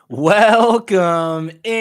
Welcome in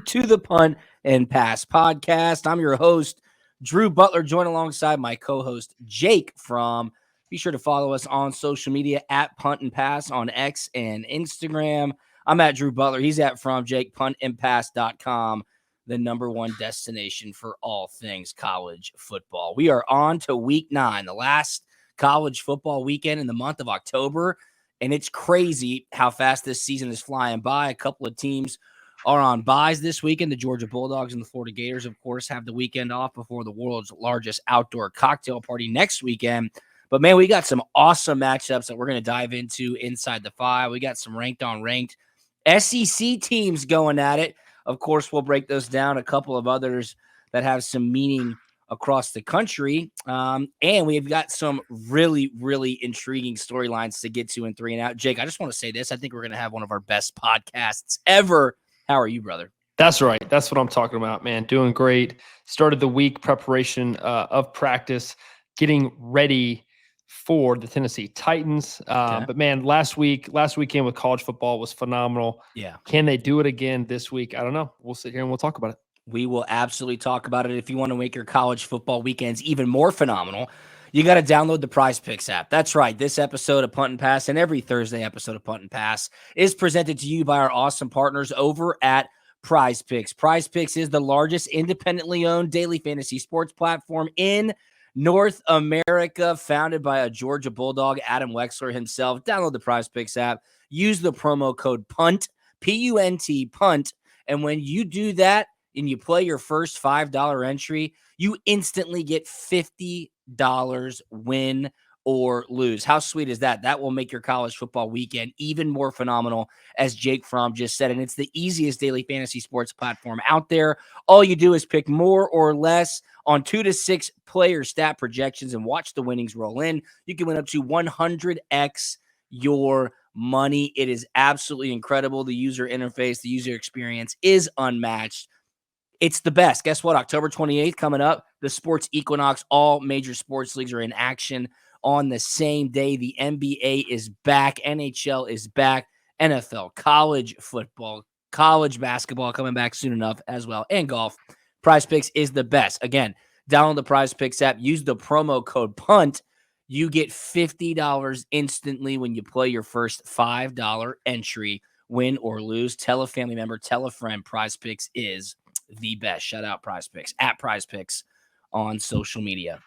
to the Punt and Pass podcast. I'm your host, Drew Butler, joined alongside my co-host, Jake Fromm. Be sure to follow us on social media at Punt and Pass on X and Instagram. I'm at Drew Butler. He's at Fromm Jake, puntandpass.com, the number one destination for all things college football. We are on to week 9, the last college football weekend in the month of October, and it's crazy how fast this season is flying by. A couple of teams are on buys this weekend. The Georgia Bulldogs and the Florida Gators, of course, have the weekend off before the world's largest outdoor cocktail party next weekend. But, man, we got some awesome matchups that we're going to dive into inside the 5. We got some ranked on ranked SEC teams going at it. Of course, we'll break those down. A couple of others that have some meaning across the country. And we've got some really, really intriguing storylines to get to in 3 and Out. Jake, I just want to say this. I think we're going to have one of our best podcasts ever. How are you, brother? That's right. That's what I'm talking about, man. Doing great. Started the week preparation of practice, getting ready for the Tennessee Titans. But, man, last weekend with college football was phenomenal. Yeah. Can they do it again this week? I don't know. We'll sit here and we'll talk about it. We will absolutely talk about it. If you want to make your college football weekends even more phenomenal, you got to download the Prizepicks app. That's right. This episode of Punt and Pass and every Thursday episode of Punt and Pass is presented to you by our awesome partners over at Prizepicks. Prizepicks is the largest independently owned daily fantasy sports platform in North America, founded by a Georgia Bulldog, Adam Wexler himself. Download the Prizepicks app. Use the promo code PUNT, P-U-N-T, PUNT. And when you do that, and you play your first $5 entry, you instantly get $50 win or lose. How sweet is that? That will make your college football weekend even more phenomenal, as Jake Fromm just said. And it's the easiest daily fantasy sports platform out there. All you do is pick more or less on 2 to 6 player stat projections and watch the winnings roll in. You can win up to 100x your money. It is absolutely incredible. The user interface, the user experience is unmatched. It's the best. Guess what? October 28th coming up, the sports equinox. All major sports leagues are in action on the same day. The NBA is back. NHL is back. NFL, college football, college basketball coming back soon enough as well, and golf. Prizepicks is the best. Again, download the Prizepicks app. Use the promo code PUNT. You get $50 instantly when you play your first $5 entry, win or lose. Tell a family member, tell a friend. Prizepicks is the best. Shout out Prizepicks at Prizepicks on social media.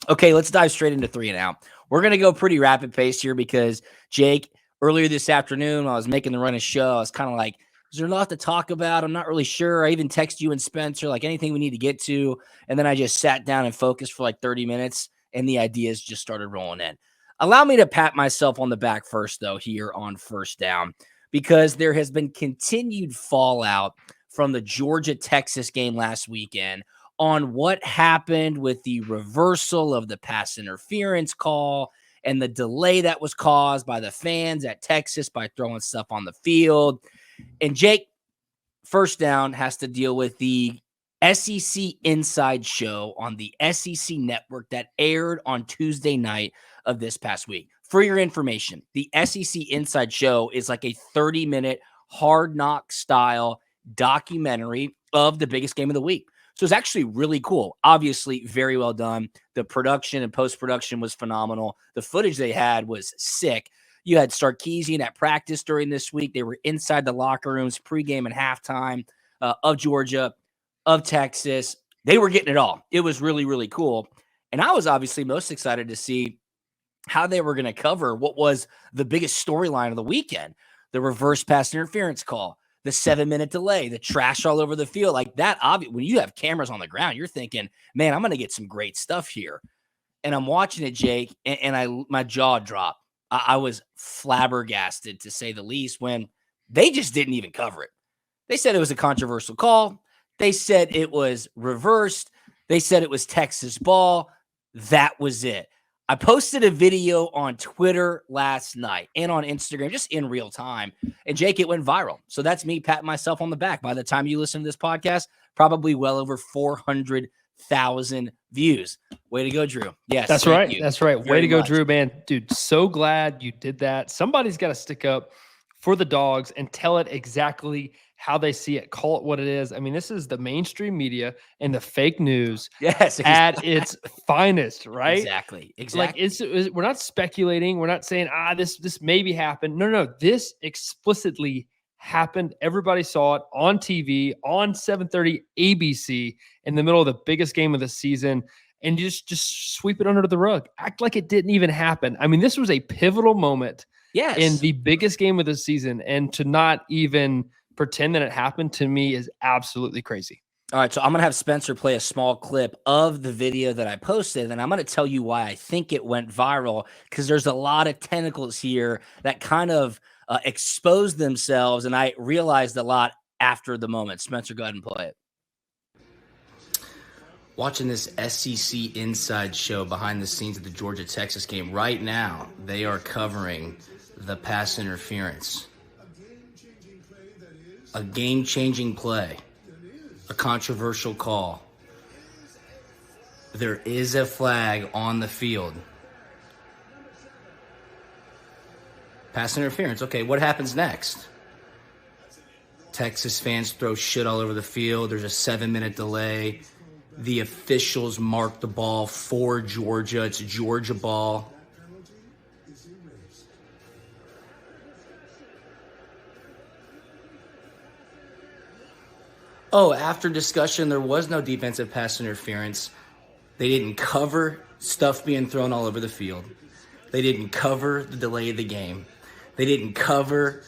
Okay, let's dive straight into 3 and Out. We're going to go pretty rapid pace here because, Jake, earlier this afternoon, when I was making the run of show, I was kind of like, is there a lot to talk about? I'm not really sure. I even texted you and Spencer, like anything we need to get to. And then I just sat down and focused for like 30 minutes, and the ideas just started rolling in. Allow me to pat myself on the back first, though, here on First Down, because there has been continued fallout from the Georgia-Texas game last weekend on what happened with the reversal of the pass interference call and the delay that was caused by the fans at Texas by throwing stuff on the field. And Jake, First Down has to deal with the SEC Inside Show on the SEC Network that aired on Tuesday night of this past week. For your information, the SEC Inside Show is like a 30-minute hard knock style documentary of the biggest game of the week. So it's actually really cool. Obviously, very well done. The production and post-production was phenomenal. The footage they had was sick. You had Sarkisian at practice during this week. They were inside the locker rooms, pregame and halftime of Georgia, of Texas. They were getting it all. It was really, really cool. And I was obviously most excited to see how they were going to cover what was the biggest storyline of the weekend, the reverse pass interference call, the 7-minute delay, the trash all over the field. Like that, when you have cameras on the ground, you're thinking, man, I'm going to get some great stuff here. And I'm watching it, Jake, and my jaw dropped. I was flabbergasted, to say the least, when they just didn't even cover it. They said it was a controversial call. They said it was reversed. They said it was Texas ball. That was it. I posted a video on Twitter last night and on Instagram, just in real time. And Jake, it went viral. So that's me patting myself on the back. By the time you listen to this podcast, probably well over 400,000 views. Way to go, Drew. Yes, that's thank right. you That's right. Way very to go, much. Drew, man. Dude, so glad you did that. Somebody's got to stick up for the dogs and tell it exactly how they see it. Call it what it is. I mean, this is the mainstream media and the fake news Yes, at exactly. its finest, right? Exactly. Like we're not speculating. We're not saying, this maybe happened. No. This explicitly happened. Everybody saw it on TV on 7:30 ABC in the middle of the biggest game of the season, and just sweep it under the rug. Act like it didn't even happen. I mean, this was a pivotal moment in the biggest game of the season, and to not even pretend that it happened to me is absolutely crazy. All right, so I'm going to have Spencer play a small clip of the video that I posted, and I'm going to tell you why I think it went viral, because there's a lot of tentacles here that kind of exposed themselves, and I realized a lot after the moment. Spencer, go ahead and play it. Watching this SEC Inside show behind the scenes of the Georgia-Texas game. Right now, they are covering the pass interference. A game-changing play. A controversial call. There is a flag on the field. Pass interference. Okay, what happens next? Texas fans throw shit all over the field. There's a 7-minute delay. The officials mark the ball for Georgia. It's a Georgia ball. Oh, after discussion, there was no defensive pass interference. They didn't cover stuff being thrown all over the field. They didn't cover the delay of the game. They didn't cover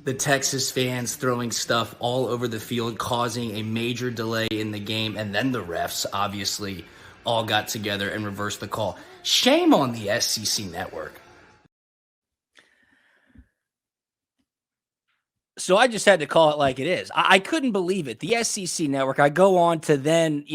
the Texas fans throwing stuff all over the field, causing a major delay in the game. And then the refs, obviously, all got together and reversed the call. Shame on the SEC network. So I just had to call it like it is. I couldn't believe it. The SEC network, I go on to then,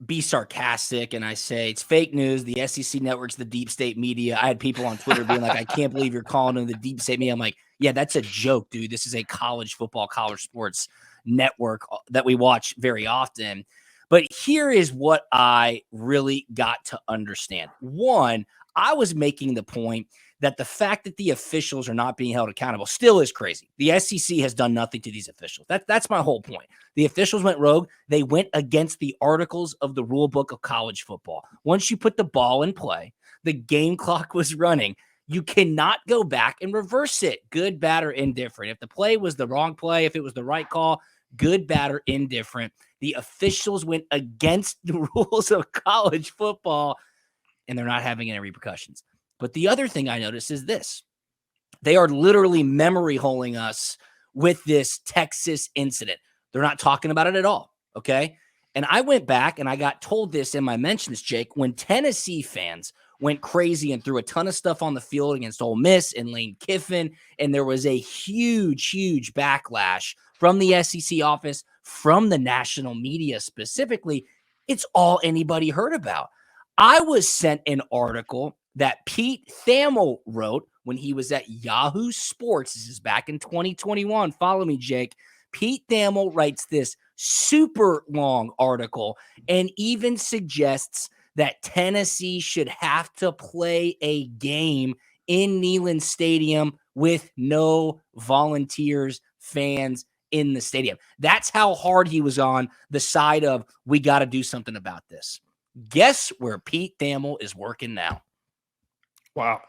be sarcastic, and I say it's fake news. The SEC network's the deep state media. I had people on Twitter being like, I can't believe you're calling them the deep state media. I'm like, yeah, that's a joke, dude. This is a college football, college sports network that we watch very often. But here is what I really got to understand. One, I was making the point that the fact that the officials are not being held accountable still is crazy. The SEC has done nothing to these officials. That's my whole point. The officials went rogue. They went against the articles of the rule book of college football. Once you put the ball in play, the game clock was running. You cannot go back and reverse it. Good, bad, or indifferent. If the play was the wrong play, if it was the right call, good, bad, or indifferent. The officials went against the rules of college football, and they're not having any repercussions. But the other thing I noticed is this. They are literally memory holing us with this Texas incident. They're not talking about it at all, okay? And I went back and I got told this in my mentions, Jake, when Tennessee fans went crazy and threw a ton of stuff on the field against Ole Miss and Lane Kiffin, and there was a huge backlash from the SEC office, from the national media specifically. It's all anybody heard about. I was sent an article that Pete Thamel wrote when he was at Yahoo Sports. This is back in 2021. Follow me, Jake. Pete Thamel writes this super long article and even suggests that Tennessee should have to play a game in Neyland Stadium with no volunteers, fans in the stadium. That's how hard he was on the side of, we got to do something about this. Guess where Pete Thamel is working now? Wow.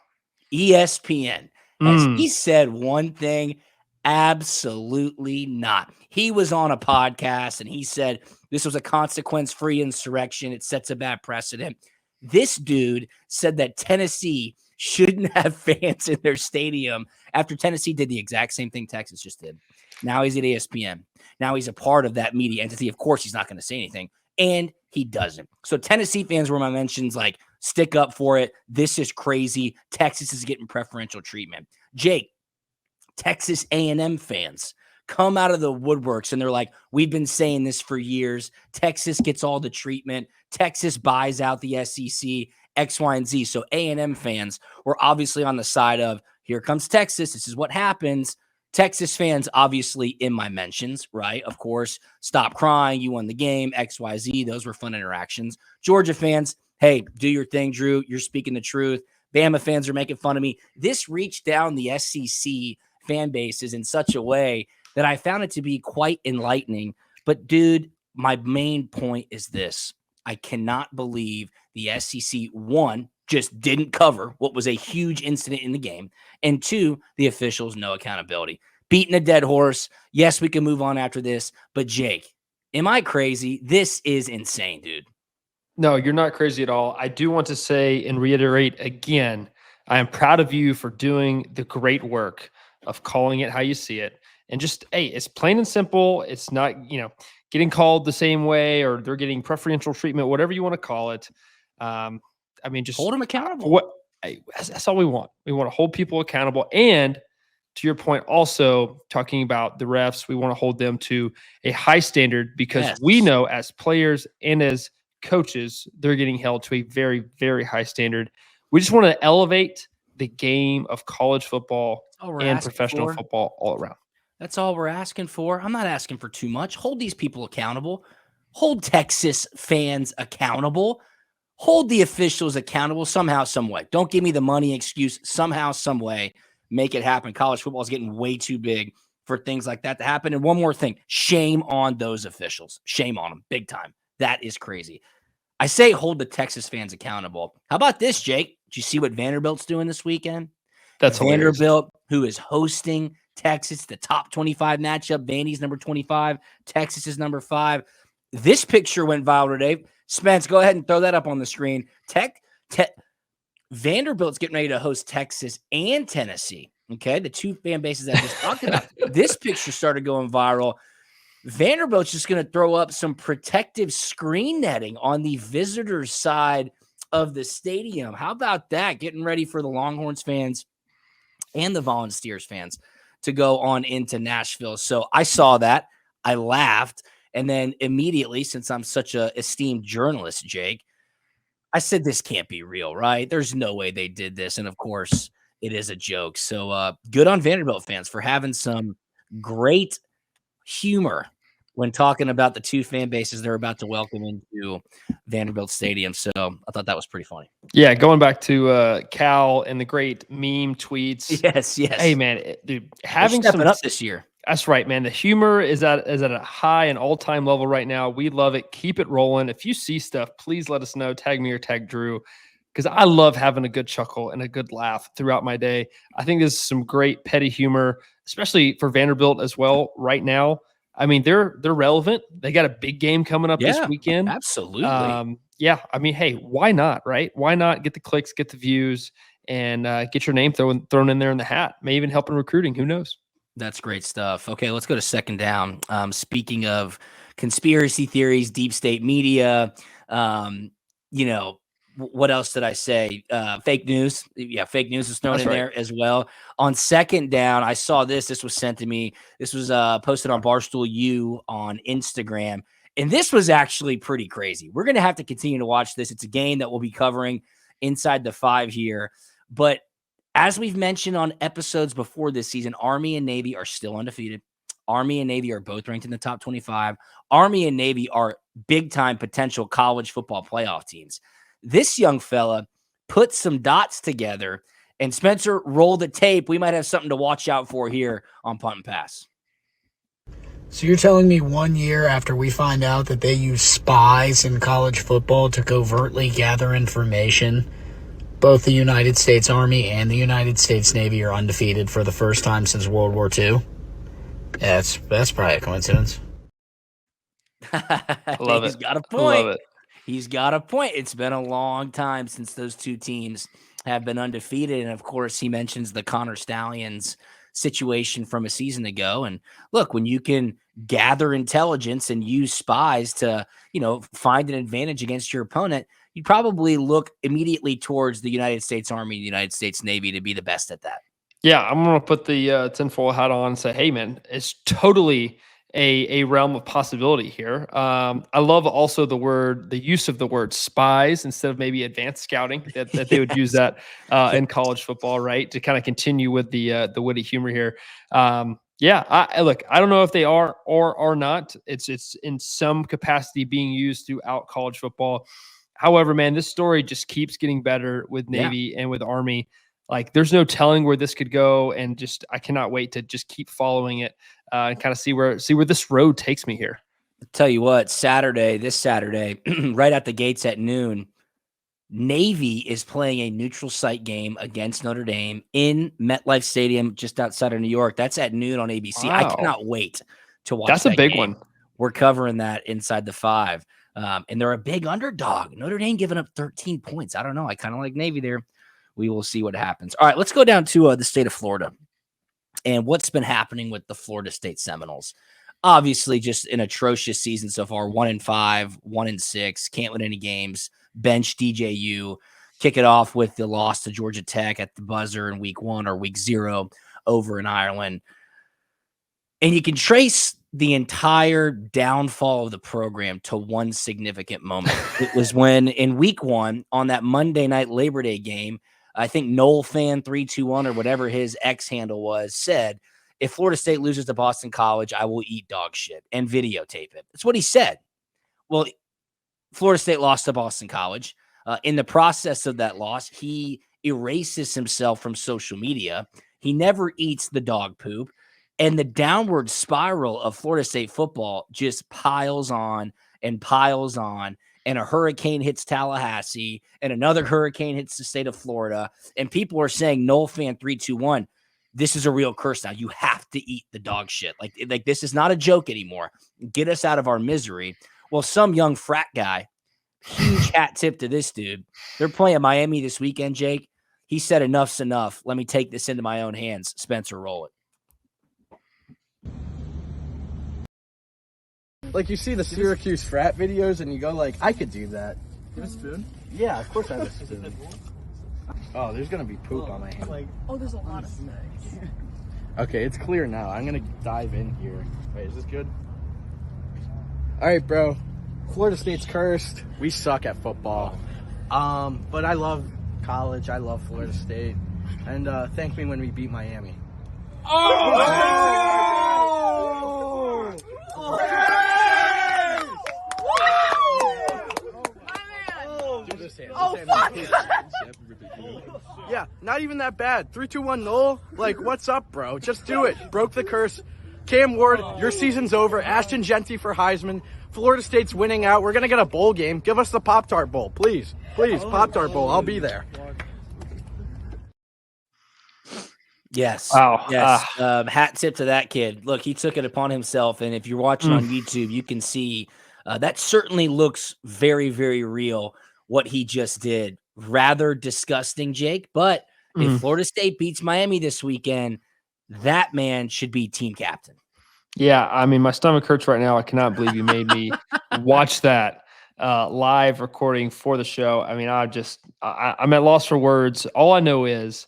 ESPN. Has he said one thing? Absolutely not. He was on a podcast and he said this was a consequence-free insurrection. It sets a bad precedent. This dude said that Tennessee shouldn't have fans in their stadium after Tennessee did the exact same thing Texas just did. Now he's at ESPN. Now he's a part of that media entity. Of course, he's not going to say anything. And he doesn't. So Tennessee fans were my mentions, like, stick up for it. This is crazy. Texas is getting preferential treatment. Jake, Texas A&M fans come out of the woodworks and they're like, we've been saying this for years. Texas gets all the treatment. Texas buys out the SEC, X, Y, and Z. So A&M fans were obviously on the side of, here comes Texas. This is what happens. Texas fans, obviously, in my mentions, right? Of course, stop crying. You won the game, X, Y, Z. Those were fun interactions. Georgia fans, hey, do your thing, Drew. You're speaking the truth. Bama fans are making fun of me. This reached down the SEC fan bases in such a way that I found it to be quite enlightening. But, dude, my main point is this. I cannot believe the SEC, one, just didn't cover what was a huge incident in the game, and two, the officials, no accountability. Beating a dead horse. Yes, we can move on after this, but Jake, am I crazy? This is insane, dude. No, you're not crazy at all. I do want to say and reiterate again, I am proud of you for doing the great work of calling it how you see it. And just, hey, it's plain and simple. It's not, getting called the same way or they're getting preferential treatment, whatever you want to call it. Just hold them accountable. That's all we want. We want to hold people accountable. And to your point, also talking about the refs, we want to hold them to a high standard because we know as players and as coaches, they're getting held to a very, very high standard. We just want to elevate the game of college football and professional football all around. That's all we're asking for. I'm not asking for too much. Hold these people accountable. Hold Texas fans accountable. Hold the officials accountable somehow, some way. Don't give me the money excuse. Somehow, some way, make it happen. College football is getting way too big for things like that to happen. And one more thing, shame on those officials. Shame on them, big time. That is crazy. I say hold the Texas fans accountable. How about this, Jake? Did you see what Vanderbilt's doing this weekend? That's Vanderbilt, who is hosting Texas, the top 25 matchup. Vandy's number 25. Texas is number 5. This picture went viral today. Spence, go ahead and throw that up on the screen. Vanderbilt's getting ready to host Texas and Tennessee. Okay, the two fan bases I just talked about. This picture started going viral. Vanderbilt's just going to throw up some protective screen netting on the visitors' side of the stadium. How about that? Getting ready for the Longhorns fans and the Volunteers fans to go on into Nashville. So I saw that. I laughed. And then immediately, since I'm such a esteemed journalist, Jake, I said, this can't be real, right? There's no way they did this. And of course, it is a joke. So good on Vanderbilt fans for having some great humor when talking about the two fan bases they're about to welcome into Vanderbilt Stadium. So I thought that was pretty funny. Yeah, going back to Cal and the great meme tweets. Yes. Hey, man, dude, having some up this year. That's right, man. The humor is at a high and all-time level right now. We love it. Keep it rolling. If you see stuff, please let us know. Tag me or tag Drew, because I love having a good chuckle and a good laugh throughout my day. I think there's some great petty humor, especially for Vanderbilt as well right now. I mean, they're relevant. They got a big game coming up this weekend. Absolutely. Hey, why not, right? Why not get the clicks, get the views, and get your name thrown in there in the hat? May even help in recruiting. Who knows? That's great stuff. Okay, let's go to second down. Speaking of conspiracy theories, deep state media, what else did I say? Fake news. Yeah, fake news is thrown in there as well. On second down, I saw this. This was sent to me. This was posted on Barstool U on Instagram. And this was actually pretty crazy. We're going to have to continue to watch this. It's a game that we'll be covering inside the 5 here. But as we've mentioned on episodes before this season, Army and Navy are still undefeated. Army and Navy are both ranked in the top 25. Army and Navy are big-time potential college football playoff teams. This young fella put some dots together, and Spencer, roll the tape. We might have something to watch out for here on Punt and Pass. So you're telling me 1 year after we find out that they use spies in college football to covertly gather information, both the United States Army and the United States Navy are undefeated for the first time since World War II? Yeah, that's probably a coincidence. Love it. He's got a point. Love it. He's got a point. It's been a long time since those two teams have been undefeated. And, of course, he mentions the Connor Stallions situation from a season ago. And, look, when you can gather intelligence and use spies to, find an advantage against your opponent, you probably look immediately towards the United States Army, the United States Navy to be the best at that. Yeah, I'm going to put the tinfoil hat on and say, hey, man, it's totally a realm of possibility here. I love also the use of the word spies instead of maybe advanced scouting, that they would use that in college football, right? To kind of continue with the witty humor here. I don't know if they are or are not. It's in some capacity being used throughout college football. However, man, this story just keeps getting better with Navy and with Army. Like, there's no telling where this could go, and just I cannot wait to just keep following it and kind of see where this road takes me here. Tell you what, this Saturday, right at the gates at noon, Navy is playing a neutral site game against Notre Dame in MetLife Stadium just outside of New York. That's at noon on ABC. Wow. I cannot wait to watch That's that a big game. One. We're covering that inside the 5. And they're a big underdog. Notre Dame giving up 13 points. I don't know. I kind of like Navy there. We will see what happens. All right, let's go down to the state of Florida and what's been happening with the Florida State Seminoles. Obviously, just an atrocious season so far. 1-5, 1-6, can't win any games. Bench DJU, kick it off with the loss to Georgia Tech at the buzzer in week 1 or week 0 over in Ireland. And you can trace the entire downfall of the program to one significant moment. It was when in week 1 on that Monday night Labor Day game, I think Noel Fan 321 or whatever his X handle was said, if Florida State loses to Boston College, I will eat dog shit and videotape it. That's what he said. Well, Florida State lost to Boston College. In the process of that loss, he erases himself from social media. He never eats the dog poop. And the downward spiral of Florida State football just piles on and piles on. And a hurricane hits Tallahassee, and another hurricane hits the state of Florida. And people are saying, Noel Fan 321, this is a real curse now. You have to eat the dog shit. Like this is not a joke anymore. Get us out of our misery. Well, some young frat guy, huge hat tip to this dude. They're playing Miami this weekend, Jake. He said, enough's enough. Let me take this into my own hands. Spencer, roll it. Like, you see the Syracuse frat videos, and you go, like, I could do that. You have a spoon? Yeah, of course I have a spoon. Oh, there's going to be poop on my hand. Oh, there's a lot of snacks. Okay, it's clear now. I'm going to dive in here. Wait, is this good? All right, bro. Florida State's cursed. We suck at football. But I love college. I love Florida State. And thank me when we beat Miami. Yeah, not even that bad. 3-2-1 Noel. Like, what's up, bro? Just do it. Broke the curse. Cam Ward, your season's over. Ashton Genty for Heisman. Florida State's winning out. We're going to get a bowl game. Give us the Pop-Tart Bowl, please. Please, Pop-Tart Bowl. I'll be there. Yes. Wow. Yes. Hat tip to that kid. Look, he took it upon himself. And if you're watching on YouTube, you can see that certainly looks very, very real, what he just did. Rather disgusting, Jake. But if Florida State beats Miami this weekend, that man should be team captain. Yeah, I mean, my stomach hurts right now. I cannot believe you made me watch that live recording for the show. I mean, I'm at loss for words. All I know is,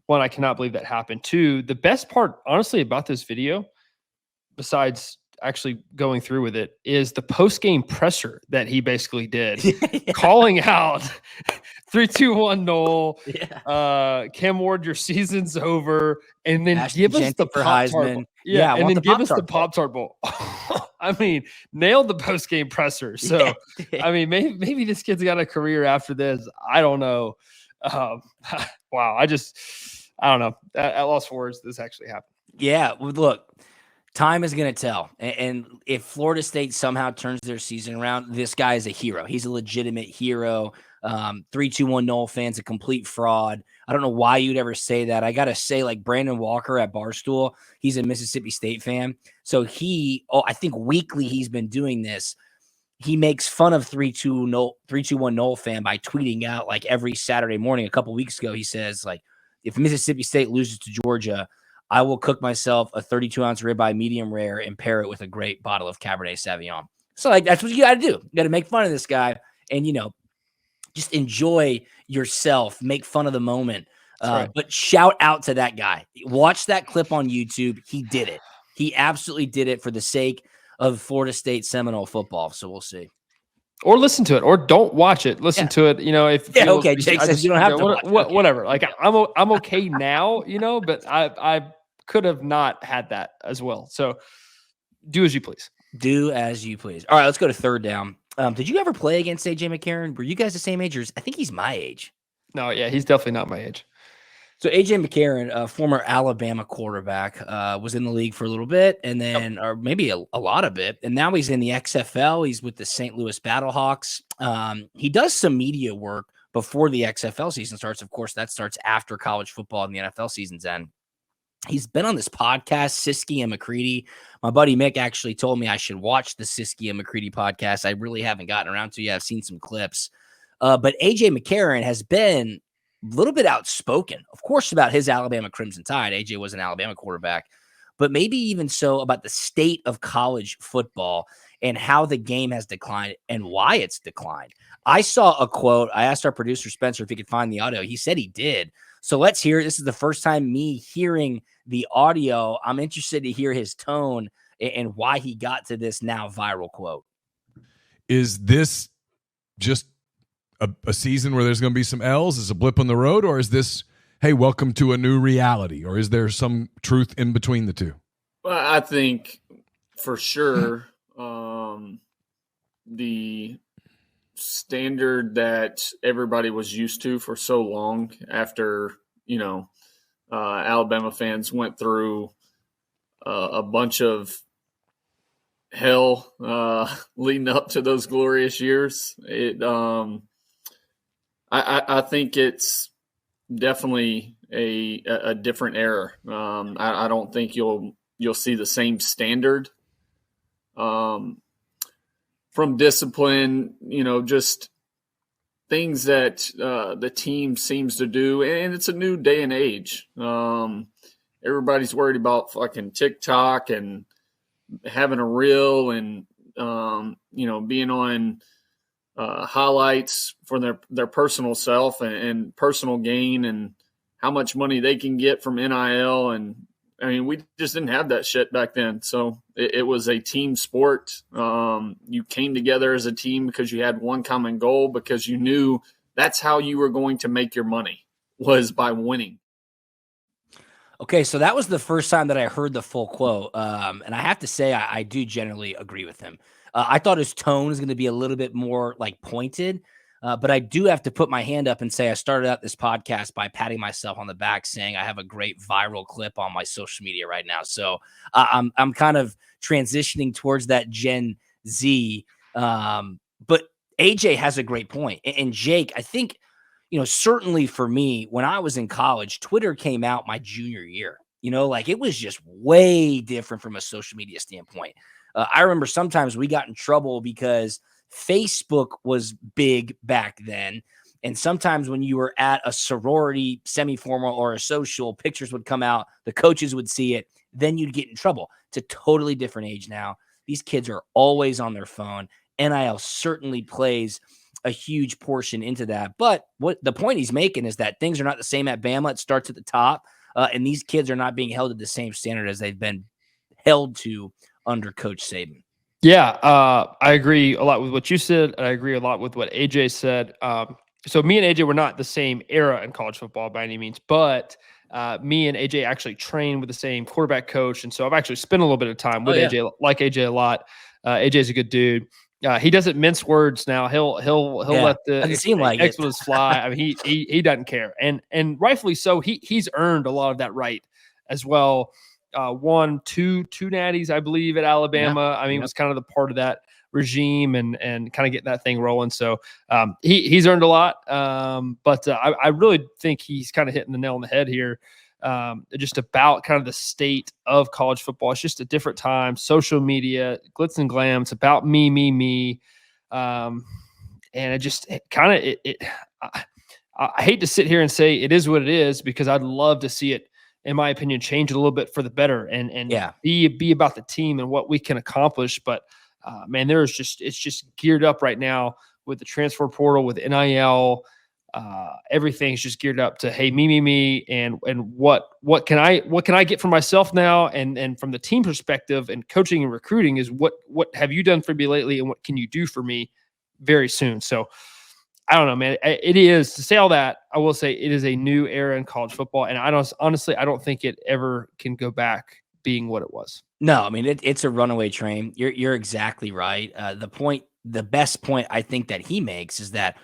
one, I cannot believe that happened. Two, the best part, honestly, about this video, besides actually going through with it, is the post-game presser that he basically did, calling out 3-2-1 Noel, Cam Ward, your season's over, and then give us the Pop-Tart. Yeah, and then give us the Pop-Tart Bowl. I mean, nailed the post-game presser. So, I mean, maybe this kid's got a career after this. I don't know. Wow, I don't know. At loss for words, this actually happened. Yeah, well, look, time is going to tell. And if Florida State somehow turns their season around, this guy is a hero. He's a legitimate hero. 3-2-1 Noel Fan's a complete fraud. I don't know why you'd ever say that. I got to say, like Brandon Walker at Barstool, he's a Mississippi State fan. So I think weekly he's been doing this. He makes fun of 3-2-1 Noel Fan by tweeting out like every Saturday morning. A couple weeks ago, he says, like, if Mississippi State loses to Georgia, I will cook myself a 32-ounce ribeye medium rare and pair it with a great bottle of Cabernet Sauvignon. So, like, that's what you got to do. You got to make fun of this guy and, just enjoy yourself, make fun of the moment. Right. But shout out to that guy. Watch that clip on YouTube. He did it. He absolutely did it for the sake of Florida State Seminole football. So we'll see. Or listen to it, or don't watch it. Listen to it. Okay. Jake says you don't have to watch it. Whatever. Like I'm okay now, but I could have not had that as well. So do as you please. Do as you please. All right, let's go to third down. Did you ever play against AJ McCarron? Were you guys the same age? I think he's my age. No, yeah, he's definitely not my age. So AJ McCarron, a former Alabama quarterback, was in the league for a little bit, and then, or maybe a lot of it, and now he's in the XFL. He's with the St. Louis Battlehawks. He does some media work before the XFL season starts. Of course, that starts after college football and the NFL season's end. He's been on this podcast, Siskey and McCready. My buddy Mick actually told me I should watch the Siskey and McCready podcast. I really haven't gotten around to it yet. I've seen some clips. But AJ McCarron has been a little bit outspoken, of course, about his Alabama Crimson Tide. AJ was an Alabama quarterback, but maybe even so about the state of college football and how the game has declined and why it's declined. I saw a quote. I asked our producer, Spencer, if he could find the audio. He said he did. So let's hear it. This is the first time me hearing the audio. I'm interested to hear his tone and why he got to this now viral quote. Is this just a season where there's going to be some L's? Is a blip on the road? Or is this, hey, welcome to a new reality? Or is there some truth in between the two? Well, I think for sure the standard that everybody was used to for so long after, Alabama fans went through a bunch of hell leading up to those glorious years. I think it's definitely a different era. I don't think you'll see the same standard from discipline, just things that the team seems to do. And it's a new day and age. Everybody's worried about fucking TikTok and having a reel and, being on highlights for their personal self and personal gain and how much money they can get from NIL. And I mean, we just didn't have that shit back then. So it was a team sport. You came together as a team because you had one common goal, because you knew that's how you were going to make your money, was by winning. Okay, so that was the first time that I heard the full quote. And I have to say, I do generally agree with him. I thought his tone was going to be a little bit more like pointed, but I do have to put my hand up and say I started out this podcast by patting myself on the back, saying I have a great viral clip on my social media right now. So I'm kind of transitioning towards that Gen Z. But AJ has a great point. And Jake, I think, certainly for me, when I was in college, Twitter came out my junior year. It was just way different from a social media standpoint. I remember sometimes we got in trouble because Facebook was big back then. And sometimes when you were at a sorority, semi-formal, or a social, pictures would come out, the coaches would see it, then you'd get in trouble. It's a totally different age now. These kids are always on their phone. NIL certainly plays a huge portion into that. But what the point he's making is that things are not the same at Bama. It starts at the top, and these kids are not being held to the same standard as they've been held to under Coach Saban. Yeah, I agree a lot with what you said. I agree a lot with what AJ said. So me and AJ were not the same era in college football by any means, but me and AJ actually trained with the same quarterback coach. And so I've actually spent a little bit of time with AJ, like AJ a lot. AJ's a good dude. He doesn't mince words now. He'll let the expletives fly. I mean, he doesn't care, and rightfully so. He's earned a lot of that right as well. Won two natties, I believe, at Alabama. I mean, was kind of the part of that regime and kind of getting that thing rolling. So he's earned a lot. But I really think he's kind of hitting the nail on the head here. Just about kind of the state of college football. It's just a different time. Social media, glitz and glam. It's about me. And I hate to sit here and say it is what it is, because I'd love to see it, in my opinion, change a little bit for the better and be about the team and what we can accomplish. But man, it's just geared up right now with the transfer portal, with NIL. Everything's just geared up to, hey, me, and what can I get for myself now, and from the team perspective and coaching and recruiting is what have you done for me lately, and what can you do for me very soon. So I don't know, man. It is, to say all that, I will say it is a new era in college football, and honestly I don't think it ever can go back being what it was. No, I mean it's a runaway train. You're exactly right. The point the best point I think that he makes is that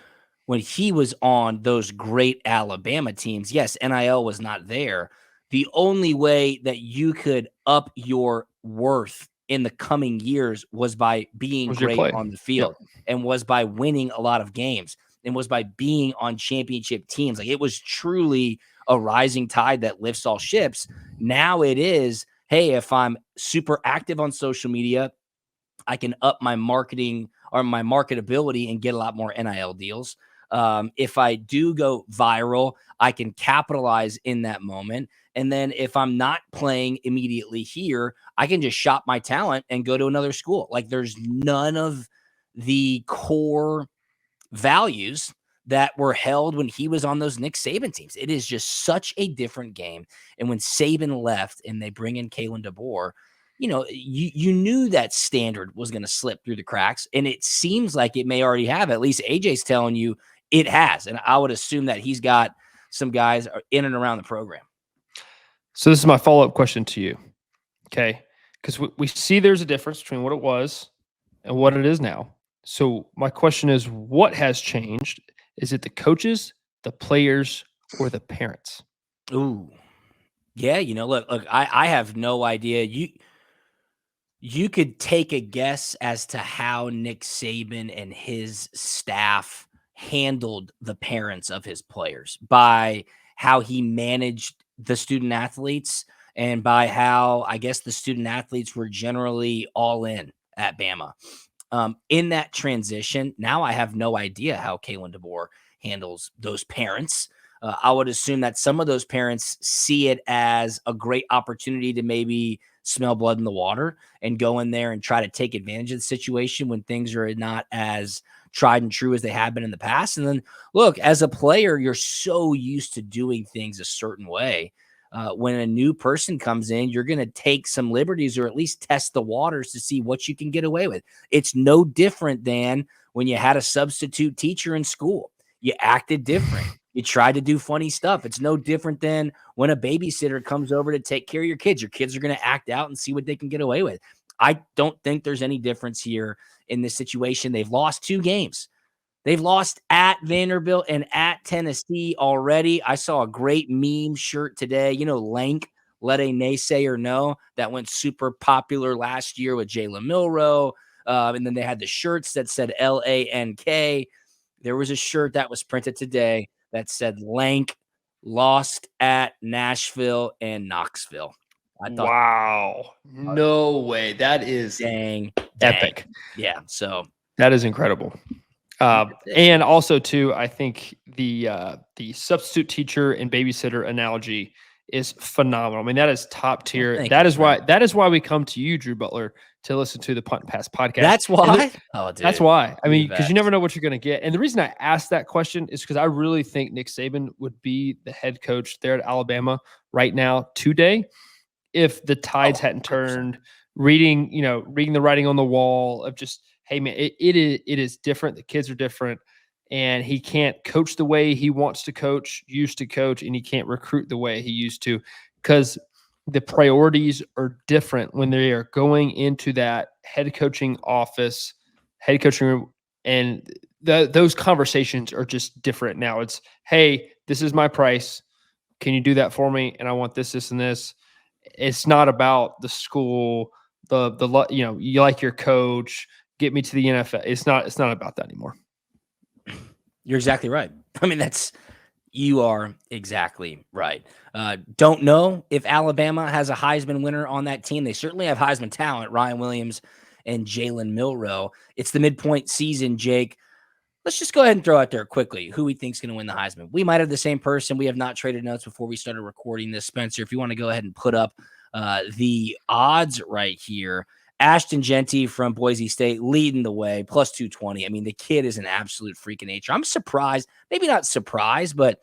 when he was on those great Alabama teams, yes, NIL was not there. The only way that you could up your worth in the coming years was by being Was your great play. on the Yep. field and was by winning a lot of games and was by being on championship teams. Like, it was truly a rising tide that lifts all ships. Now it is, hey, if I'm super active on social media, I can up my marketing or my marketability and get a lot more NIL deals. If I do go viral, I can capitalize in that moment. And then if I'm not playing immediately here, I can just shop my talent and go to another school. Like, there's none of the core values that were held when he was on those Nick Saban teams. It is just such a different game. And when Saban left and they bring in Kalen DeBoer, you know, you knew that standard was going to slip through the cracks. And it seems like it may already have. At least AJ's telling you it has. And I would assume that he's got some guys in and around the program. So this is my follow-up question to you. Okay. Because we see there's a difference between what it was and what it is now. So my question is, what has changed? Is it the coaches, the players, or the parents? Ooh. Yeah, you know, look, I have no idea. You could take a guess as to how Nick Saban and his staff handled the parents of his players by how he managed the student athletes and by how, I guess, the student athletes were generally all in at Bama. In that transition, now I have no idea how Kalen DeBoer handles those parents. I would assume that some of those parents see it as a great opportunity to maybe smell blood in the water and go in there and try to take advantage of the situation when things are not as tried and true as they have been in the past. And then, look, as a player, you're so used to doing things a certain way. When a new person comes in, you're going to take some liberties or at least test the waters to see what you can get away with. It's no different than when you had a substitute teacher in school. You acted different. You tried to do funny stuff. It's no different than when a babysitter comes over to take care of your kids. Your kids are going to act out and see what they can get away with. I don't think there's any difference here in this situation. They've lost 2 games. They've lost at Vanderbilt and at Tennessee already. I saw a great meme shirt today. You know, Lank, let a naysayer know, that went super popular last year with Jalen Milroe. And then they had the shirts that said LANK. There was a shirt that was printed today that said Lank lost at Nashville and Knoxville. I thought, Wow. No way. That is dang. epic. Yeah. So that is incredible. And also, too, I think the substitute teacher and babysitter analogy is phenomenal. I mean, that is top tier. Well, that is why we come to you, Drew Butler, to listen to the Punt and Pass podcast. That's why. That's why. I mean, because you never know what you're going to get. And the reason I asked that question is because I really think Nick Saban would be the head coach there at Alabama right now today if the tides hadn't turned. Reading the writing on the wall of just, hey man, it is different. The kids are different, and he can't coach the way he wants to coach, used to coach, and he can't recruit the way he used to because the priorities are different when they are going into that head coaching office, head coaching room, and those conversations are just different now. It's, hey, this is my price. Can you do that for me? And I want this, this, and this. It's not about the school, you like your coach, get me to the NFL. It's not about that anymore. You're exactly right. I mean, you are exactly right. Don't know if Alabama has a Heisman winner on that team. They certainly have Heisman talent, Ryan Williams and Jalen Milroe. It's the midpoint season, Jake. Let's just go ahead and throw out there quickly who we think is going to win the Heisman. We might have the same person. We have not traded notes before we started recording this. Spencer, if you want to go ahead and put up the odds right here. Ashton Genty from Boise State leading the way, plus 220. I mean, the kid is an absolute freak of nature. I'm surprised, maybe not surprised, but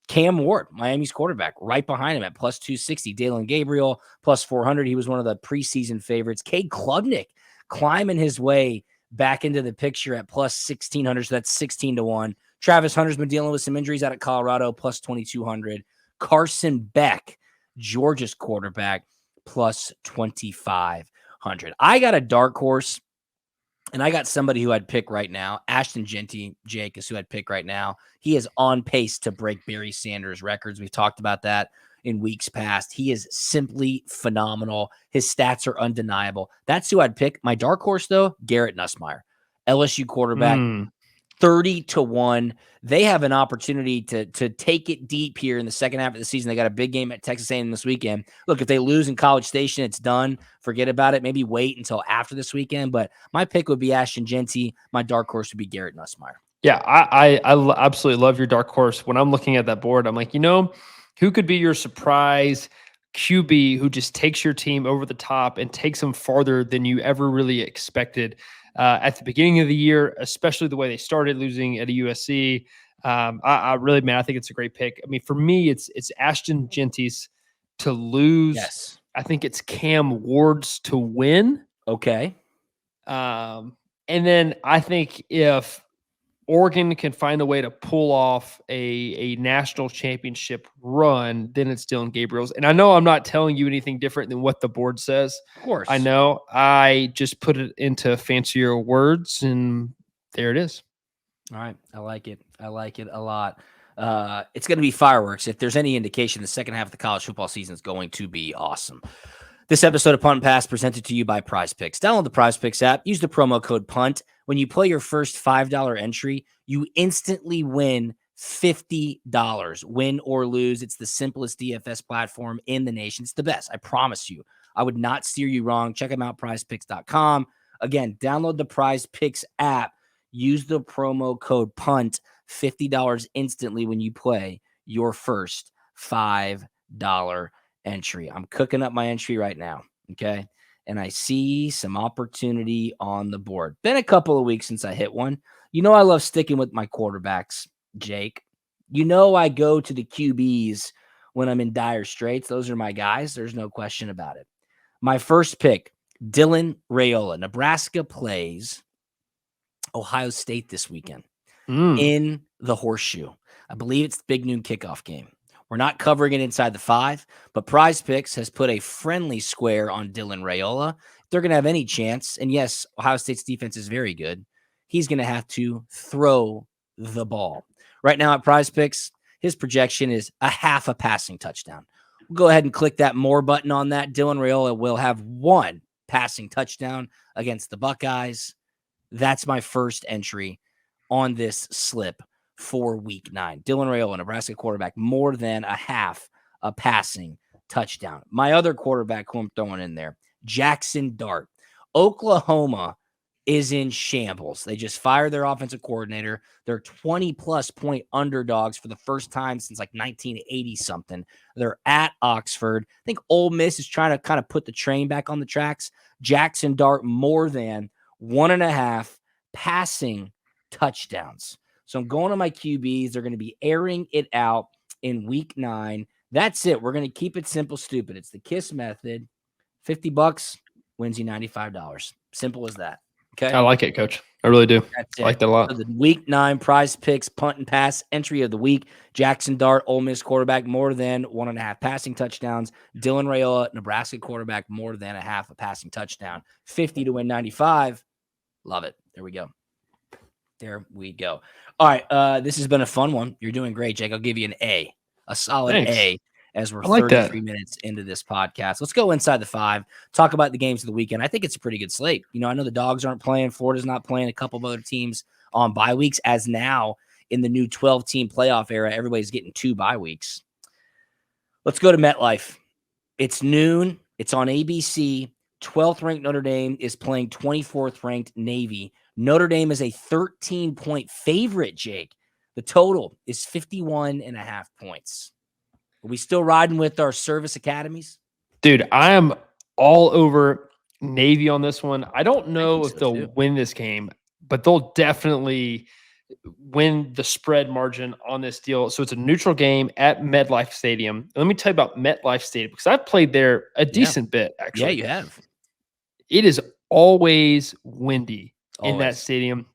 Cam Ward, Miami's quarterback, right behind him at plus 260. Dalen Gabriel, plus 400. He was one of the preseason favorites. Cade Klubnik climbing his way back into the picture at plus 1,600. So that's 16-1. Travis Hunter's been dealing with some injuries out of Colorado, plus 2,200. Carson Beck, Georgia's quarterback, plus 2,500. I got a dark horse And I got somebody who I'd pick right now. Ashton Genty, Jake, is who I'd pick right now. He is on pace to break Barry Sanders' records. We've talked about that in weeks past. He is simply phenomenal. His stats are undeniable. That's who I'd pick. My dark horse, though, Garrett Nussmeier, LSU quarterback. 30-1. They have an opportunity to take it deep here in the second half of the season. They got a big game at Texas A&M this weekend. Look, if they lose in College Station, it's done. Forget about it. Maybe wait until after this weekend. But my pick would be Ashton Genty. My dark horse would be Garrett Nussmeier. Yeah, I absolutely love your dark horse. When I'm looking at that board, I'm like, who could be your surprise QB who just takes your team over the top and takes them farther than you ever really expected at the beginning of the year, especially the way they started losing at a USC. I really, man, I think it's a great pick. I mean, for me, it's Ashton Genty's to lose. Yes. I think it's Cam Ward's to win. Okay. And then I think if Oregon can find a way to pull off a national championship run, then it's Dylan Gabriel's. And I know I'm not telling you anything different than what the board says. Of course. I know. I just put it into fancier words, and there it is. All right. I like it. I like it a lot. It's going to be fireworks. If there's any indication, the second half of the college football season is going to be awesome. This episode of Punt and Pass presented to you by Prizepicks. Download the Prizepicks app. Use the promo code PUNT. When you play your first $5 entry, you instantly win $50. Win or lose. It's the simplest DFS platform in the nation. It's the best. I promise you. I would not steer you wrong. Check them out, prizepicks.com. Again, download the Prizepicks app. Use the promo code PUNT. $50 instantly when you play your first $5 entry. I'm cooking up my entry right now. Okay. And I see some opportunity on the board. Been a couple of weeks since I hit one. I love sticking with my quarterbacks, Jake. I go to the QBs when I'm in dire straits. Those are my guys. There's no question about it. My first pick, Dylan Raiola. Nebraska plays Ohio State this weekend in the Horseshoe. I believe it's the big noon kickoff game. We're not covering it inside the 5, but Prizepicks has put a friendly square on Dylan Raiola. If they're going to have any chance, and yes, Ohio State's defense is very good, he's going to have to throw the ball. Right now at Prizepicks, his projection is a half a passing touchdown. We'll go ahead and click that more button on that. Dylan Raiola will have one passing touchdown against the Buckeyes. That's my first entry on this slip for week 9. Dylan Raiola, Nebraska quarterback, more than a half a passing touchdown. My other quarterback who I'm throwing in there, Jackson Dart. Oklahoma is in shambles. They just fired their offensive coordinator. They're 20-plus point underdogs for the first time since like 1980-something. They're at Oxford. I think Ole Miss is trying to kind of put the train back on the tracks. Jackson Dart, more than 1.5 passing touchdowns. So I'm going to my QBs. They're going to be airing it out in week 9. That's it. We're going to keep it simple, stupid. It's the KISS method. $50 wins you $95. Simple as that. Okay. I like it, Coach. I really do. That's I like that a lot. So the week 9 Prizepicks punt and pass entry of the week. Jackson Dart, Ole Miss quarterback, more than 1.5 passing touchdowns. Dylan Raiola, Nebraska quarterback, more than a half a passing touchdown. 50 to win 95. Love it. There we go. There we go. All right. This has been a fun one. You're doing great, Jake. I'll give you an A, a solid Thanks. A, as we're like 33 minutes into this podcast. Let's go inside the 5, talk about the games of the weekend. I think it's a pretty good slate. I know the Dogs aren't playing. Florida's not playing. A couple of other teams on bye weeks, as now in the new 12-team playoff era, everybody's getting 2 bye weeks. Let's go to MetLife. It's noon. It's on ABC. 12th ranked Notre Dame is playing 24th ranked Navy. Notre Dame is a 13-point favorite, Jake. The total is 51.5 points. Are we still riding with our service academies? Dude, I am all over Navy on this one. I don't know if they'll win this game, but they'll definitely win the spread margin on this deal. So it's a neutral game at MetLife Stadium. And let me tell you about MetLife Stadium, because I've played there a decent bit, actually. Yeah, you have. It is always windy in that stadium.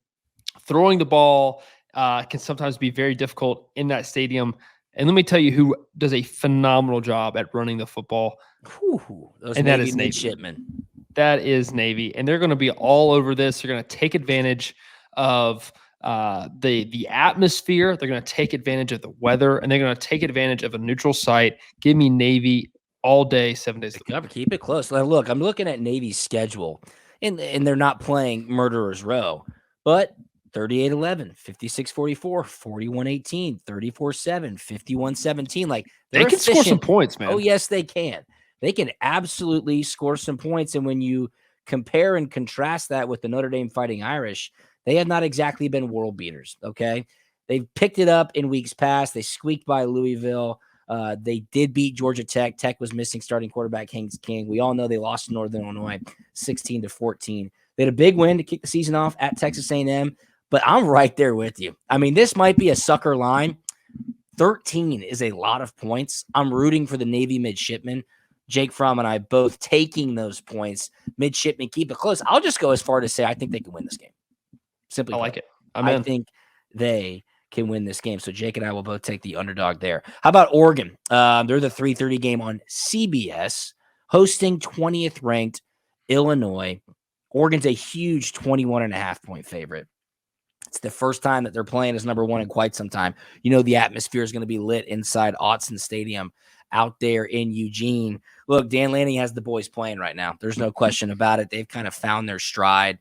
Throwing the ball can sometimes be very difficult in that stadium. And let me tell you who does a phenomenal job at running the football. Those and Navy that is Navy. midshipmen. That is Navy, and they're going to be all over this. They're going to take advantage of the atmosphere. They're going to take advantage of the weather, and they're going to take advantage of a neutral site. Give me Navy all day, 7 days. Keep it close. Now, look, I'm looking at Navy's schedule, and they're not playing Murderers Row, but 38-11, 56-44, 41-18, 34-7, 51-17. Like They can score some points, man. Oh, yes, they can. They can absolutely score some points. And when you compare and contrast that with the Notre Dame Fighting Irish, they have not exactly been world beaters, okay? They've picked it up in weeks past. They squeaked by Louisville. They did beat Georgia Tech. Tech was missing starting quarterback Haynes King. We all know they lost to Northern Illinois 16-14. They had a big win to kick the season off at Texas A&M, but I'm right there with you. I mean, this might be a sucker line. 13 is a lot of points. I'm rooting for the Navy midshipmen. Jake Fromm and I both taking those points. Midshipmen keep it close. I'll just go as far to say I think they can win this game. Simply, I like it. I think they can win this game. So Jake and I will both take the underdog there. How about Oregon? They're the 3:30 game on CBS, hosting 20th ranked Illinois. Oregon's a huge 21.5-point favorite. It's the first time that they're playing as number one in quite some time. You know, the atmosphere is going to be lit inside Autzen Stadium out there in Eugene. Look, Dan Lanning has the boys playing right now. There's no question about it. They've kind of found their stride.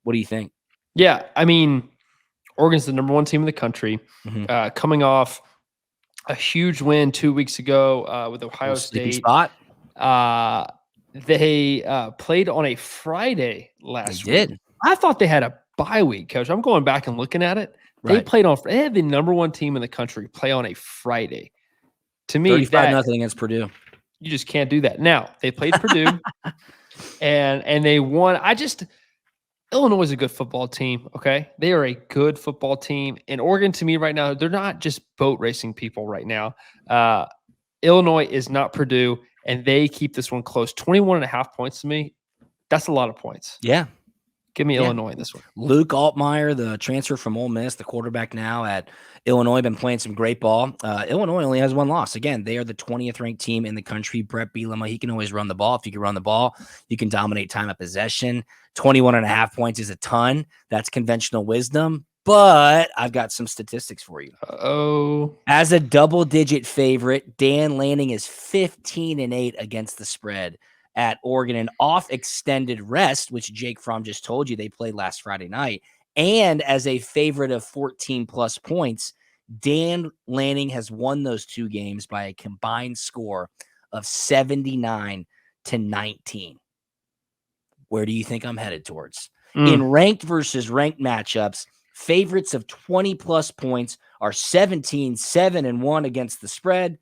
What do you think? Yeah, I mean, Oregon's the number one team in the country, coming off a huge win 2 weeks ago with Ohio State. Spot. They played on a Friday last week. Did. I thought they had a bye week, Coach. I'm going back and looking at it. They had the number one team in the country play on a Friday. To me, 35-0 against Purdue. You just can't do that. Now, they played Purdue and they won. Illinois is a good football team, okay? They are a good football team. And Oregon, to me right now, they're not just boat racing people right now. Illinois is not Purdue, and they keep this one close. 21.5 points to me, that's a lot of points. Yeah. Give me Illinois in this one. Luke Altmaier, the transfer from Ole Miss, the quarterback now at Illinois, been playing some great ball. Illinois only has one loss. Again, they are the 20th ranked team in the country. Brett Bielema, he can always run the ball. If you can run the ball, you can dominate time of possession. 21.5 points is a ton. That's conventional wisdom. But I've got some statistics for you. As a double-digit favorite, Dan Lanning is 15-8 against the spread at Oregon, and off extended rest, which Jake Fromm just told you they played last Friday night. And as a favorite of 14-plus points, Dan Lanning has won those two games by a combined score of 79-19. Where do you think I'm headed towards? In ranked versus ranked matchups, favorites of 20-plus points are 17-7-1 against the spread.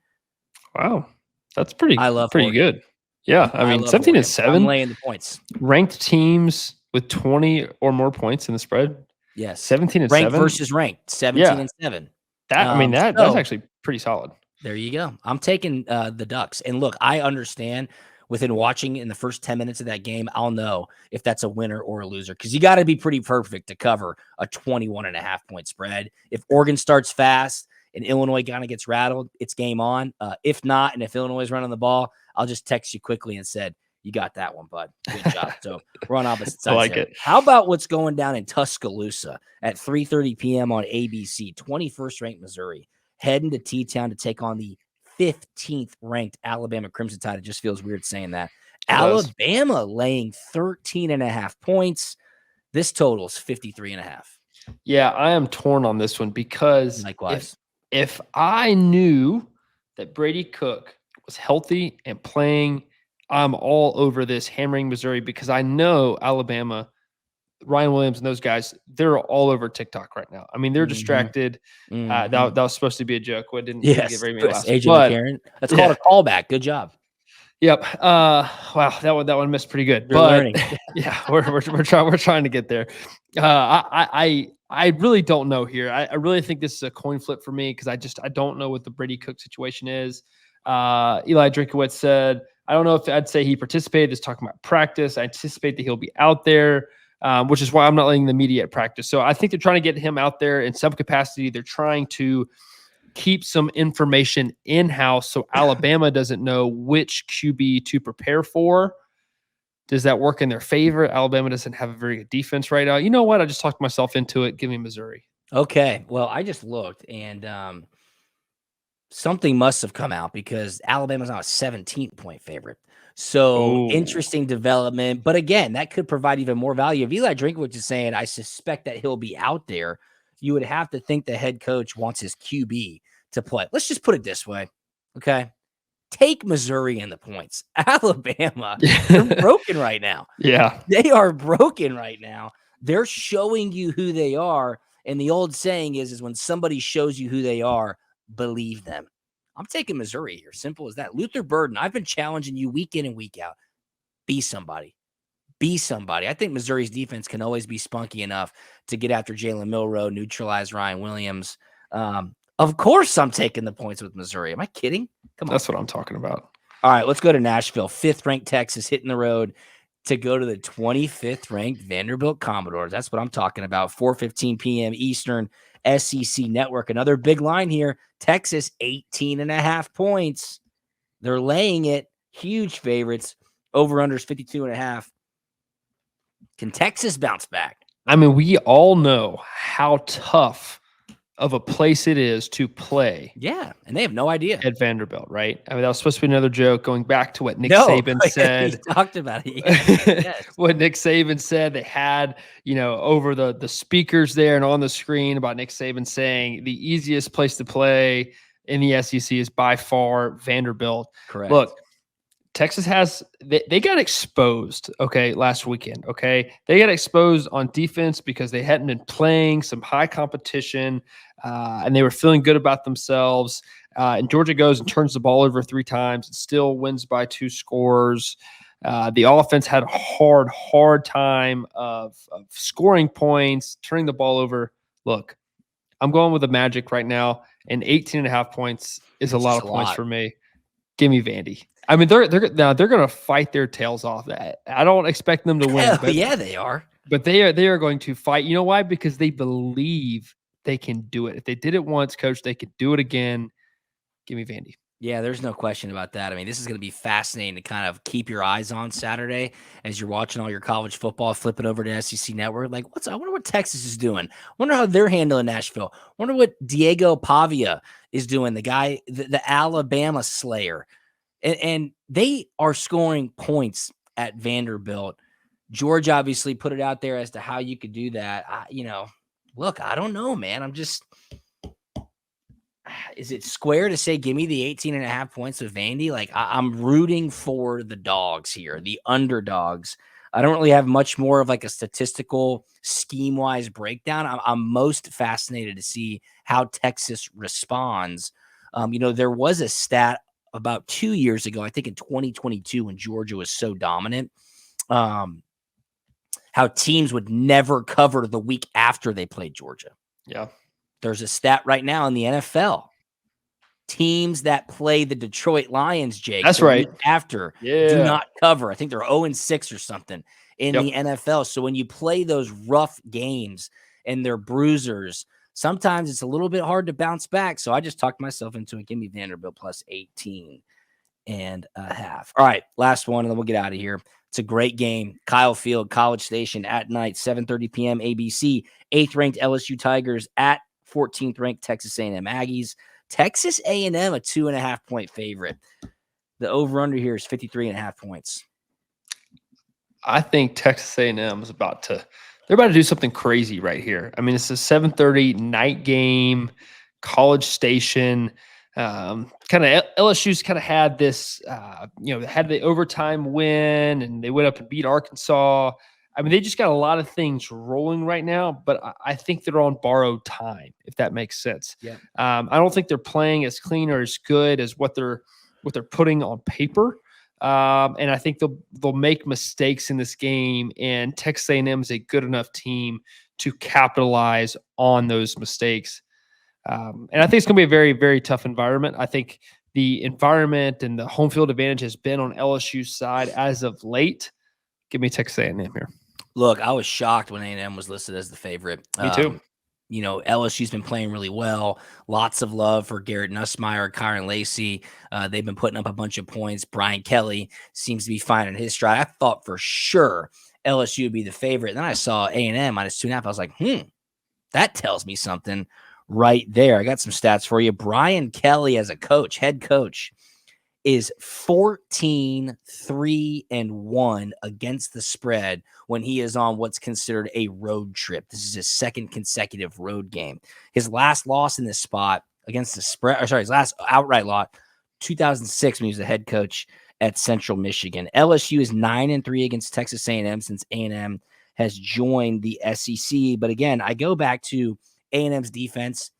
Wow. That's pretty Oregon. Good. Yeah, I mean, 17-7. I'm laying the points. Ranked teams with 20 or more points in the spread. Yes, 17-7. Ranked versus ranked, 17-7. That's actually pretty solid. There you go. I'm taking the Ducks. And look, I understand within watching in the first 10 minutes of that game, I'll know if that's a winner or a loser because you got to be pretty perfect to cover a 21.5-point spread. If Oregon starts fast and Illinois kind of gets rattled, it's game on. If not, and if Illinois is running the ball, I'll just text you quickly and said, you got that one, bud. Good job. So we're on opposite sides. I like it. How about what's going down in Tuscaloosa at 3:30 p.m. on ABC, 21st ranked Missouri, heading to T-Town to take on the 15th ranked Alabama Crimson Tide. It just feels weird saying that. Alabama laying 13.5 points. This total is 53.5. Yeah, I am torn on this one because likewise, if I knew that Brady Cook was healthy and playing, I'm all over this hammering Missouri because I know Alabama, Ryan Williams and those guys, they're all over TikTok right now. I mean, they're distracted. That was supposed to be a joke. What didn't get very many laughs. AJ McCarron. That's called a callback. Good job. Yep. Wow, that one missed pretty good. You're learning. Yeah, we're trying to get there. I really don't know here. I really think this is a coin flip for me because I don't know what the Brady Cook situation is. Eli Drinkowitz said, I don't know if I'd say he participated. Is talking about practice. I anticipate that he'll be out there, which is why I'm not letting the media at practice. So I think they're trying to get him out there in some capacity. They're trying to keep some information in-house so Alabama doesn't know which QB to prepare for. Does that work in their favor? Alabama doesn't have a very good defense right now. You know what? I just talked myself into it. Give me Missouri. Okay. Well, I just looked, and something must have come out because Alabama's now a 17-point favorite. So Oh, interesting development. But again, that could provide even more value. If Eli Drinkwitz is saying, I suspect that he'll be out there, you would have to think the head coach wants his QB to play. Let's just put it this way. Okay. Take Missouri in the points. Alabama, they're broken right now. yeah. They are broken right now. They're showing you who they are. And the old saying is when somebody shows you who they are, believe them. I'm taking Missouri here. Simple as that. Luther Burden, I've been challenging you week in and week out. Be somebody. Be somebody. I think Missouri's defense can always be spunky enough to get after Jalen Milroe, neutralize Ryan Williams. Of course, I'm taking the points with Missouri. Am I kidding? Come on. That's what I'm talking about. All right, let's go to Nashville. 5th-ranked Texas hitting the road to go to the 25th-ranked Vanderbilt Commodores. That's what I'm talking about. 4:15 p.m. Eastern, SEC Network. Another big line here. Texas, 18.5 points. They're laying it. Huge favorites. Over-unders 52.5. Can Texas bounce back? I mean, we all know how tough of a place it is to play. Yeah, and they have no idea. At Vanderbilt, right? I mean, that was supposed to be another joke going back to what Nick Saban said. He talked about it. Yes. What Nick Saban said, they had, over the speakers there and on the screen about Nick Saban saying the easiest place to play in the SEC is by far Vanderbilt. Correct. Look, Texas they got exposed, last weekend, They got exposed on defense because they hadn't been playing some high competition, and they were feeling good about themselves. And Georgia goes and turns the ball over 3 times and still wins by 2 scores. The offense had a hard time of scoring points, turning the ball over. Look, I'm going with the Magic right now, and 18.5 points is a lot of points for me. Give me Vandy. I mean, they're going to fight their tails off. I don't expect them to win. But yeah, they are. But they are going to fight. You know why? Because they believe they can do it. If they did it once, coach, they could do it again. Give me Vandy. Yeah, there's no question about that. I mean, this is going to be fascinating to kind of keep your eyes on Saturday as you're watching all your college football, flipping over to SEC Network. Like, I wonder what Texas is doing. I wonder how they're handling Nashville. I wonder what Diego Pavia is doing, the guy, the Alabama Slayer. And they are scoring points at Vanderbilt. George obviously put it out there as to how you could do that. Look, I don't know, man. Is it square to say, give me the 18.5 points of Vandy? Like, I'm rooting for the dogs here, the underdogs. I don't really have much more of like a statistical scheme-wise breakdown. I'm most fascinated to see how Texas responds. There was a stat about 2 years ago, I think in 2022, when Georgia was so dominant, how teams would never cover the week after they played Georgia. Yeah. There's a stat right now in the NFL. Teams that play the Detroit Lions, Jake, that's right, after do not cover. I think they're 0-6 or something in the NFL. So when you play those rough games and they're bruisers, sometimes it's a little bit hard to bounce back. So I just talked myself into it. Give me Vanderbilt plus 18.5. All right, last one, and then we'll get out of here. It's a great game. Kyle Field, College Station at night, 7:30 p.m. ABC. 8th-ranked LSU Tigers at 14th-ranked Texas A&M Aggies. Texas A&M, a 2.5-point favorite. The over-under here is 53.5 points. I think Texas A&M is they're about to do something crazy right here. I mean, it's a 7:30 night game, College Station. Kind of LSU's kind of had this, had the overtime win, and they went up and beat Arkansas. I mean, they just got a lot of things rolling right now, but I think they're on borrowed time, if that makes sense. Yeah. I don't think they're playing as clean or as good as what they're putting on paper. And I think they'll make mistakes in this game, and Texas A&M is a good enough team to capitalize on those mistakes. And I think it's going to be a very, very tough environment. I think the environment and the home field advantage has been on LSU's side as of late. Give me Texas A&M here. Look, I was shocked when A&M was listed as the favorite. Me too. LSU's been playing really well. Lots of love for Garrett Nussmeier, Kyron Lacey. They've been putting up a bunch of points. Brian Kelly seems to be finding his stride. I thought for sure LSU would be the favorite. And then I saw A&M -2.5. I was like, that tells me something right there. I got some stats for you. Brian Kelly as a coach, head coach, is 14-3-1 against the spread when he is on what's considered a road trip. This is his second consecutive road game. His last loss in this spot against the spread, his last outright loss, 2006 when he was the head coach at Central Michigan. LSU is 9-3 against Texas A&M since A&M has joined the SEC. But again, I go back to A&M's defense.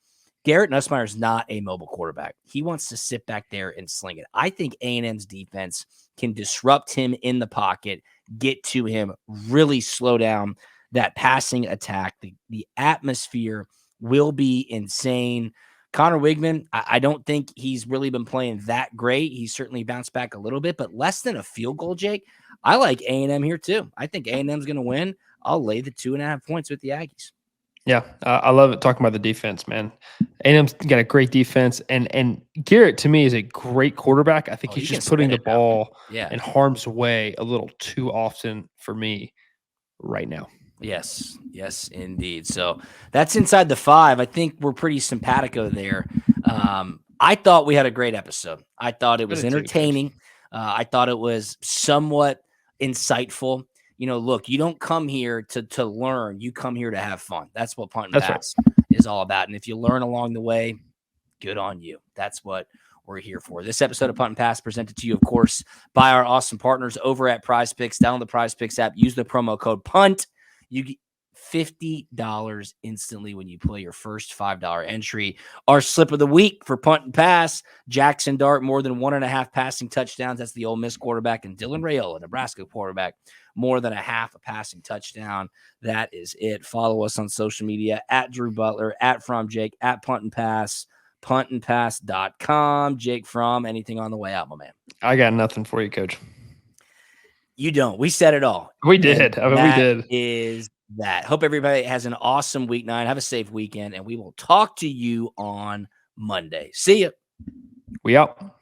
Garrett Nussmeier is not a mobile quarterback. He wants to sit back there and sling it. I think A&M's defense can disrupt him in the pocket, get to him, really slow down that passing attack. The atmosphere will be insane. Connor Wigman, I don't think he's really been playing that great. He's certainly bounced back a little bit, but less than a field goal, Jake. I like A&M here too. I think A&M's going to win. I'll lay the 2.5 points with the Aggies. Yeah, I love it talking about the defense, man. A&M's got a great defense, and Garrett, to me, is a great quarterback. I think he's just putting the ball in harm's way a little too often for me right now. Yes, indeed. So that's inside the 5. I think we're pretty simpatico there. I thought we had a great episode. I thought it was entertaining. I thought it was somewhat insightful. Look, you don't come here to learn. You come here to have fun. That's what Punt and Pass is all about. And if you learn along the way, good on you. That's what we're here for. This episode of Punt and Pass presented to you, of course, by our awesome partners over at Prizepicks. Download the Prizepicks app. Use the promo code PUNT. You get $50 instantly when you play your first $5 entry. Our slip of the week for Punt and Pass, Jackson Dart, more than 1.5 passing touchdowns. That's the Ole Miss quarterback. And Dylan Raiola, Nebraska quarterback, more than a half a passing touchdown. That is it. Follow us on social media at Drew Butler, at Fromm Jake, at Punt and Pass, puntandpass.com. Jake Fromm, anything on the way out, my man? I got nothing for you, Coach. You don't. We said it all. We did. We did. Is that. Hope everybody has an awesome week 9. Have a safe weekend, and we will talk to you on Monday. See ya. We out.